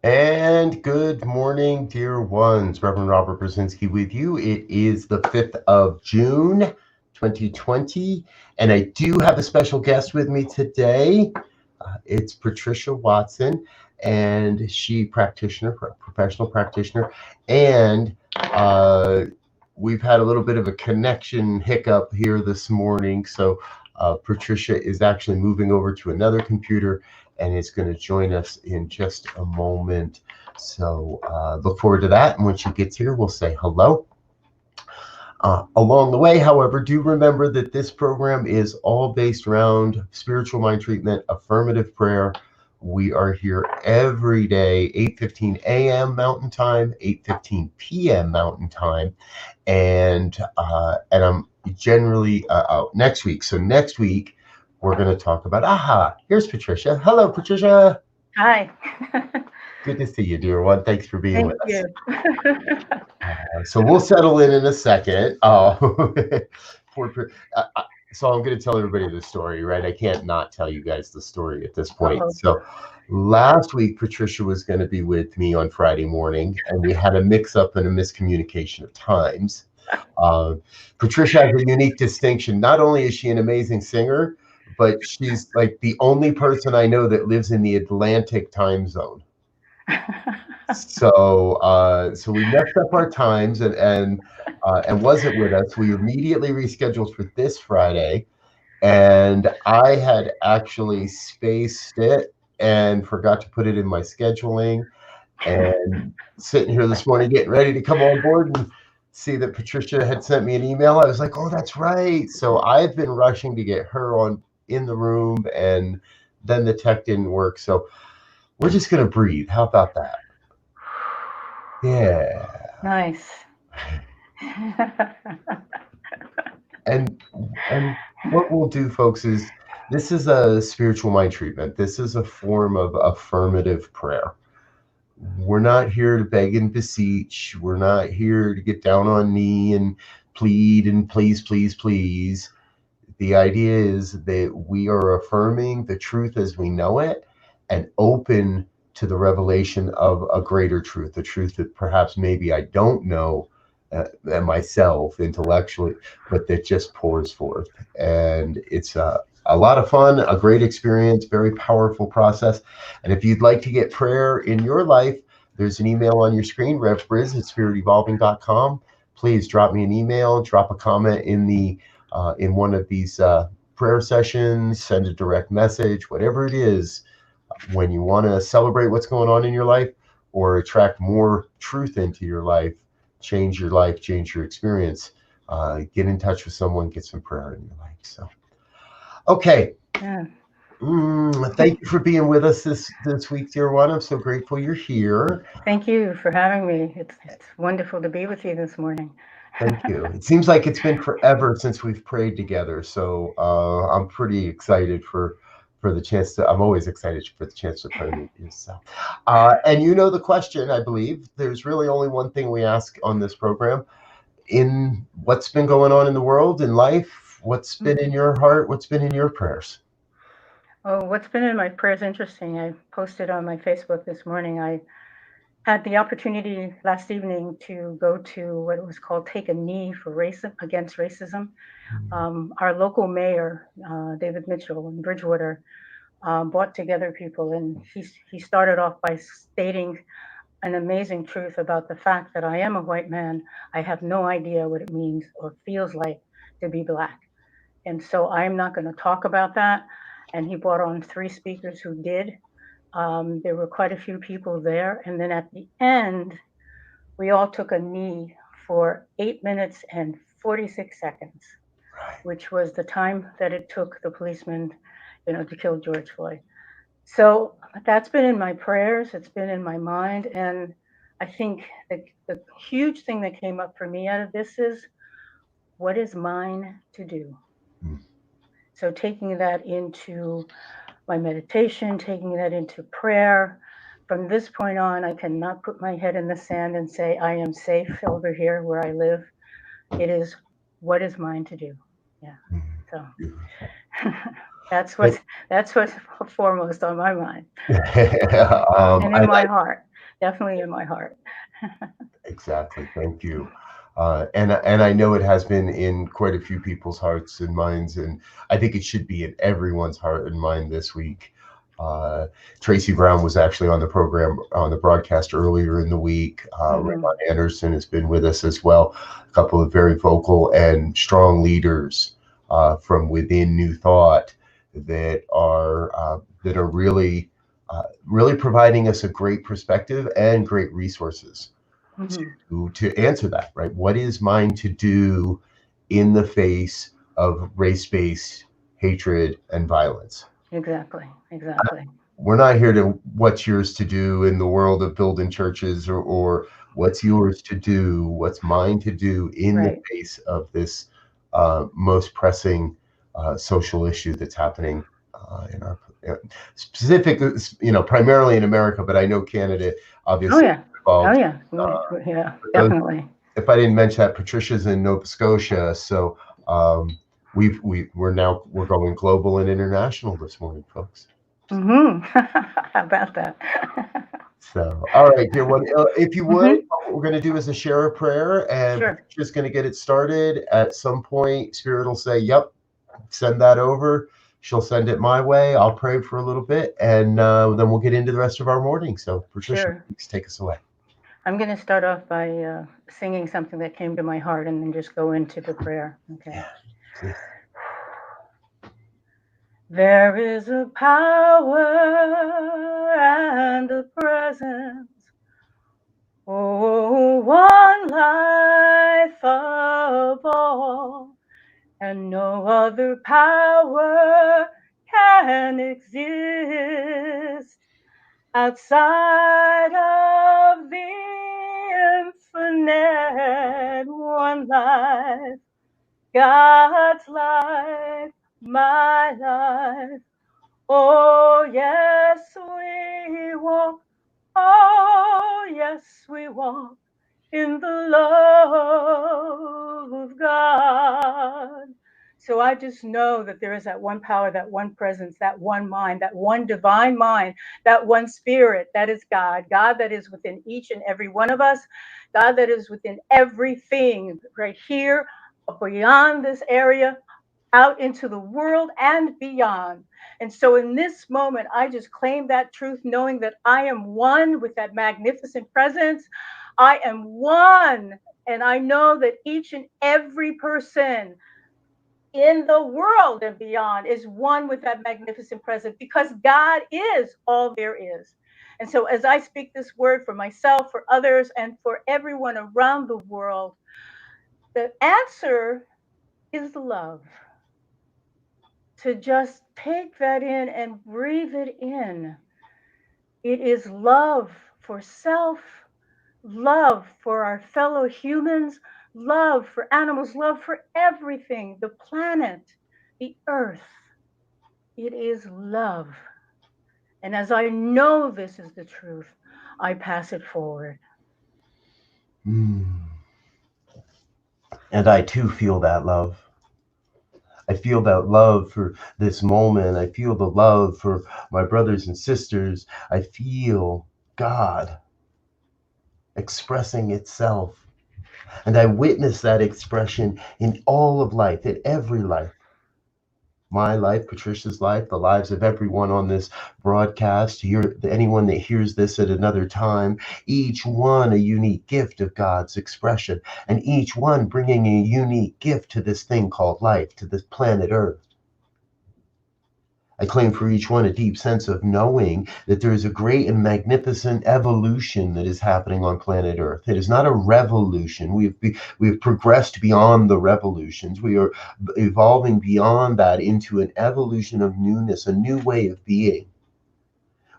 And good morning, dear ones. Reverend Robert Brzezinski with you. It is the 5th of June, 2020, and I do have a special guest with me today. It's Patricia Watson, and she professional practitioner, and we've had a little bit of a connection hiccup here this morning. So Patricia is actually moving over to another computer and is going to join us in just a moment. So look forward to that. And when she gets here, we'll say hello. Along the way, however, do remember that this program is all based around spiritual mind treatment, affirmative prayer. We are here every day, 8:15 a.m. Mountain Time, 8:15 p.m. Mountain Time, and I'm generally next week. So next week we're going to talk about. Here's Patricia. Hello, Patricia. Hi. Good to see you, dear one. Thanks for being Thank with us. you. So we'll settle in a second. So I'm going to tell everybody the story, right? I can't not tell you guys the story at this point. Uh-oh. So last week, Patricia was going to be with me on Friday morning, and we had a mix-up and a miscommunication of times. Patricia has a unique distinction. Not only is she an amazing singer, but she's like the only person I know that lives in the Atlantic time zone. So we messed up our times and wasn't with us. We immediately rescheduled for this Friday, and I had actually spaced it and forgot to put it in my scheduling. And sitting here this morning, getting ready to come on board and see that Patricia had sent me an email. I was like, "Oh, that's right." So I've been rushing to get her on in the room, and then the tech didn't work. So we're just gonna breathe. How about that? Yeah. Nice. And and what we'll do, folks, is this is a spiritual mind treatment. This is a form of affirmative prayer. We're not here to beg and beseech. We're not here to get down on knee and plead and please, please, please. The idea is that we are affirming the truth as we know it and open to the revelation of a greater truth, a truth that perhaps maybe I don't know myself intellectually, but that just pours forth. And it's a lot of fun, a great experience, very powerful process. And if you'd like to get prayer in your life, there's an email on your screen, revbriz@spiritevolving.com. Please drop me an email, drop a comment in one of these prayer sessions, send a direct message, whatever it is, when you want to celebrate what's going on in your life or attract more truth into your life, change your experience, get in touch with someone, get some prayer in your life. So, okay. Yeah. Thank you for being with us this week, dear one. I'm so grateful you're here. Thank you for having me. It's wonderful to be with you this morning. Thank you. It seems like it's been forever since we've prayed together, so I'm pretty excited for the chance to. I'm always excited for the chance to pray with you. So, and you know the question, I believe. There's really only one thing we ask on this program: in what's been going on in the world, in life, what's been in your heart, what's been in your prayers. Oh, what's been in my prayers interesting. I posted on my Facebook this morning. I had the opportunity last evening to go to what was called Take a Knee for Against Racism. Our local mayor, David Mitchell in Bridgewater, brought together people, and he started off by stating an amazing truth about the fact that I am a white man. I have no idea what it means or feels like to be black. And so I'm not going to talk about that. And he brought on three speakers who did. There were quite a few people there. And then at the end, we all took a knee for 8 minutes and 46 seconds, which was the time that it took the policeman, to kill George Floyd. So that's been in my prayers. It's been in my mind. And I think the huge thing that came up for me out of this is what is mine to do? Mm. So taking that into my meditation, taking that into prayer, from this point on, I cannot put my head in the sand and say, I am safe over here where I live. It is what is mine to do. Yeah. So Beautiful. that's what's that's what's foremost on my mind um, and I in my like heart. Definitely in my heart. Exactly. Thank you. And I know it has been in quite a few people's hearts and minds, and I think it should be in everyone's heart and mind this week. Uh, Tracy Brown was actually on the program, on the broadcast earlier in the week. Hmm. Raymond Anderson has been with us as well. A couple of very vocal and strong leaders from within New Thought that are really providing us a great perspective and great resources Hmm. to answer that, right? What is mine to do in the face of race-based hatred and violence? Exactly. Exactly. We're not here to what's yours to do in the world of building churches, or what's yours to do, what's mine to do in the Right. face of this most pressing social issue that's happening in our specific, primarily in America, but I know Canada Oh obviously yeah. Oh involved. yeah. Yeah. For those, Definitely. if I didn't mention that, Patricia's in Nova Scotia, so we're going global and international this morning, folks. Hmm. How about that? So, all right, dear one, if you would, Hmm. what we're going to do is a share a prayer, and Sure. Patricia's going to get it started. At some point, Spirit will say, "Yep, send that over." She'll send it my way. I'll pray for a little bit, and then we'll get into the rest of our morning. So, Patricia, Sure. please take us away. I'm going to start off by singing something that came to my heart and then just go into the prayer. Okay. Yeah, please. There is a power and a presence. Oh, one life of all, and no other power can exist outside of the infinite. One life, God's life, my life. Oh, yes, we walk. Oh, yes, we walk in the love of God. So I just know that there is that one power, that one presence, that one mind, that one divine mind, that one spirit, that is God. God that is within each and every one of us, God that is within everything right here, beyond this area, out into the world and beyond. And so in this moment, I just claim that truth, knowing that I am one with that magnificent presence. I am one. And I know that each and every person in the world and beyond is one with that magnificent presence because God is all there is. And so as I speak this word for myself, for others, and for everyone around the world, the answer is love. To just take that in and breathe it in. It is love for self, love for our fellow humans, love for animals, love for everything, the planet, the earth. It is love. And as I know this is the truth, I pass it forward. Mm. And I too feel that love. I feel that love for this moment. I feel the love for my brothers and sisters. I feel God expressing itself. And I witness that expression in all of life, in every life. My life, Patricia's life, the lives of everyone on this broadcast, anyone that hears this at another time, each one a unique gift of God's expression, and each one bringing a unique gift to this thing called life, to this planet Earth. I claim for each one a deep sense of knowing that there is a great and magnificent evolution that is happening on planet Earth. It is not a revolution. We have progressed beyond the revolutions. We are evolving beyond that into an evolution of newness, a new way of being,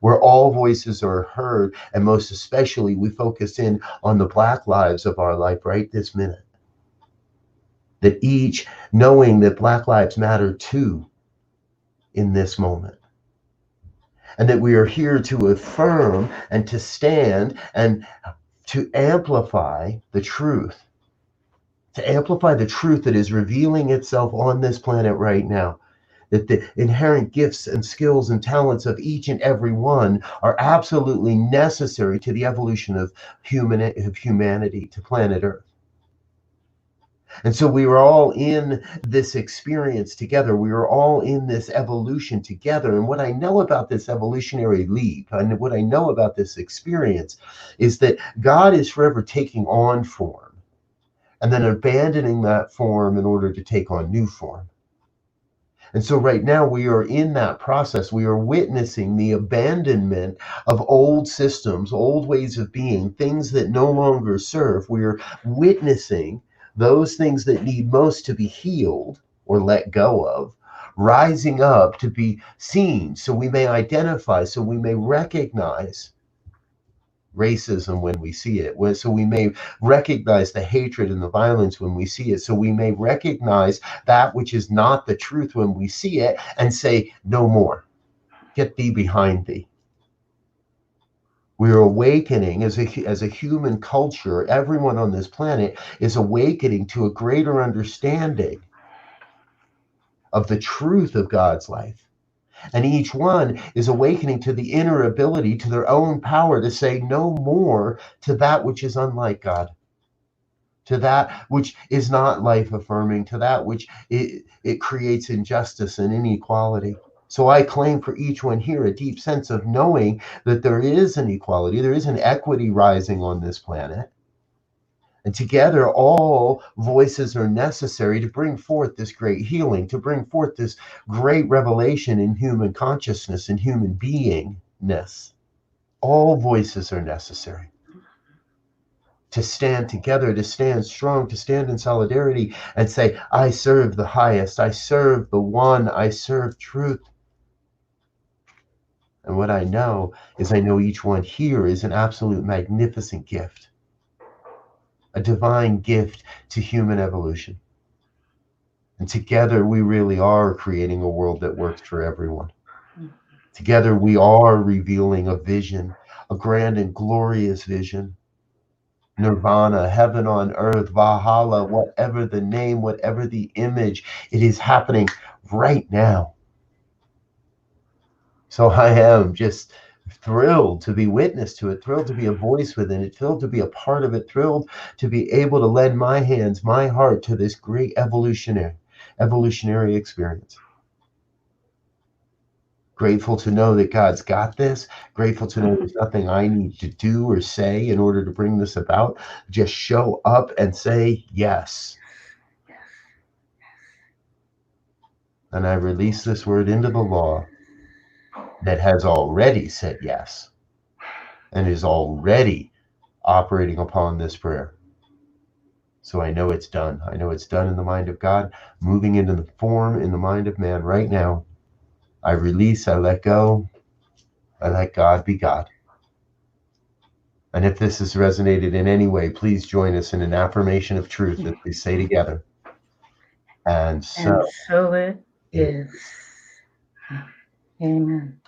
where all voices are heard, and most especially we focus in on the Black lives of our life right this minute. That each knowing that Black lives matter too in this moment. And that we are here to affirm and to stand and to amplify the truth, that is revealing itself on this planet right now. that the inherent gifts and skills and talents of each and every one are absolutely necessary to the evolution of humanity, to planet Earth. And so we were all in this experience together. We were all in this evolution together. And what I know about this evolutionary leap, and what I know about this experience, is that God is forever taking on form and then abandoning that form in order to take on new form. And so right now we are in that process. We are witnessing the abandonment of old systems, old ways of being, things that no longer serve. We are witnessing those things that need most to be healed or let go of, rising up to be seen so we may identify, so we may recognize racism when we see it, so we may recognize the hatred and the violence when we see it, so we may recognize that which is not the truth when we see it and say, no more, get thee behind thee. We're awakening as a human culture. Everyone on this planet is awakening to a greater understanding of the truth of God's life. And each one is awakening to the inner ability, to their own power to say no more to that which is unlike God, to that which is not life affirming, to that which it creates injustice and inequality. So I claim for each one here a deep sense of knowing that there is an equality, there is an equity rising on this planet. And together, all voices are necessary to bring forth this great healing, to bring forth this great revelation in human consciousness and human beingness. All voices are necessary to stand together, to stand strong, to stand in solidarity and say, I serve the highest, I serve the one, I serve truth. And what I know is I know each one here is an absolute magnificent gift, a divine gift to human evolution. And together we really are creating a world that works for everyone. Together we are revealing a vision, a grand and glorious vision. Nirvana, heaven on earth, Valhalla, whatever the name, whatever the image, it is happening right now. So I am just thrilled to be witness to it, thrilled to be a voice within it, thrilled to be a part of it, thrilled to be able to lend my hands, my heart to this great evolutionary experience. Grateful to know that God's got this. Grateful to know there's nothing I need to do or say in order to bring this about. Just show up and say yes. And I release this word into the law that has already said yes and is already operating upon this prayer. So I know it's done. I know it's done in the mind of God, moving into the form in the mind of man right now. I release, I let go, I let God be God. And if this has resonated in any way, please join us in an affirmation of truth that we say together. And so it is. Amen.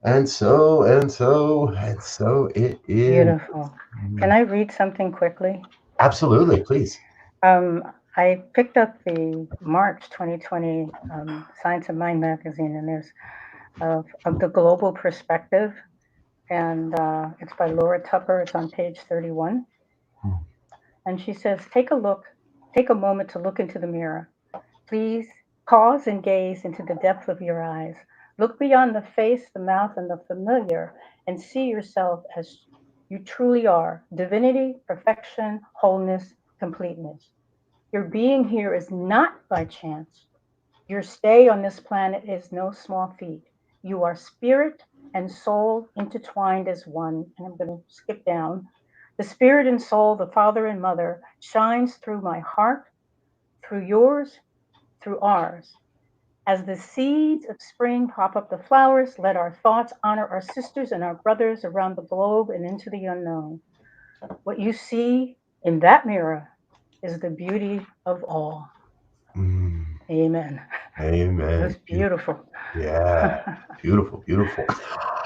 And so it is. Beautiful. Can I read something quickly? Absolutely, please. I picked up the March 2020 Science of Mind magazine, and there's of the global perspective, and it's by Laura Tupper. It's on page 31, and she says, take a moment to look into the mirror. Please pause and gaze into the depth of your eyes. Look beyond the face, the mouth, and the familiar, and see yourself as you truly are: divinity, perfection, wholeness, completeness. Your being here is not by chance. Your stay on this planet is no small feat. You are spirit and soul intertwined as one. And I'm going to skip down. The spirit and soul, the father and mother, shines through my heart, through yours, through ours. As the seeds of spring pop up the flowers, let our thoughts honor our sisters and our brothers around the globe and into the unknown. What you see in that mirror is the beauty of all. Amen. Amen. It was beautiful. Yeah. Beautiful.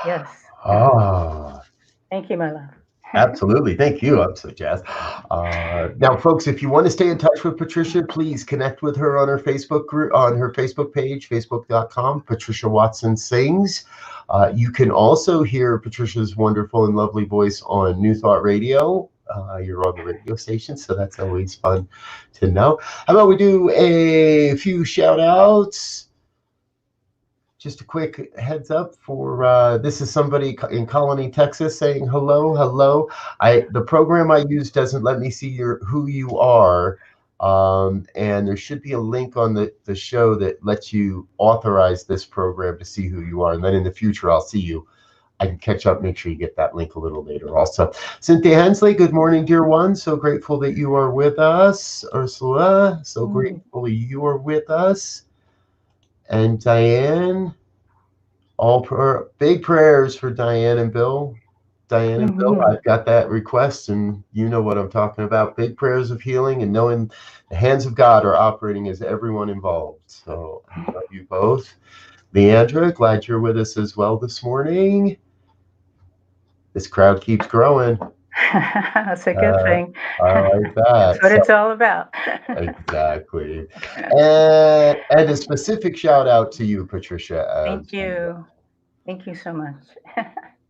Yes. Ah. Thank you, my love. Absolutely. Thank you. I'm so jazzed. Now, folks, if you want to stay in touch with Patricia, please connect with her on her Facebook group, on her Facebook page, facebook.com, Patricia Watson Sings. You can also hear Patricia's wonderful and lovely voice on New Thought Radio. You're on the radio station, so that's always fun to know. How about we do a few shout outs? Just a quick heads up for this is somebody in Colony, Texas saying hello, hello. The program I use doesn't let me see who you are. And there should be a link on the show that lets you authorize this program to see who you are. And then in the future, I'll see you. I can catch up, make sure you get that link a little later also. Cynthia Hensley, good morning, dear one. So grateful that you are with us. Ursula, so grateful you are with us. And Diane, big prayers for Diane and Bill. Diane and Bill, I've got that request, and you know what I'm talking about. Big prayers of healing and knowing the hands of God are operating as everyone involved. So I love you both. Leandra, glad you're with us as well this morning. This crowd keeps growing. That's a good thing. I like that. That's what it's all about. Exactly. And a specific shout out to you, Patricia. Thank you. Thank you so much.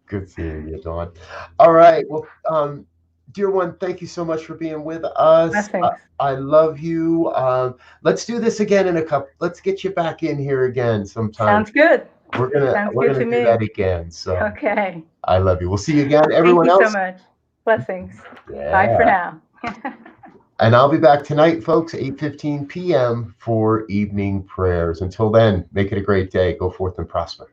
Good seeing you, Dawn. All right. Well, dear one, thank you so much for being with us. I love you. Let's do this again in a couple. Let's get you back in here again sometime. Sounds good. We're gonna do that again. So okay. I love you. We'll see you again. Everyone Thank you else. So much. Blessings. Yeah. Bye for now. And I'll be back tonight, folks, 8:15 p.m. for evening prayers. Until then, make it a great day. Go forth and prosper.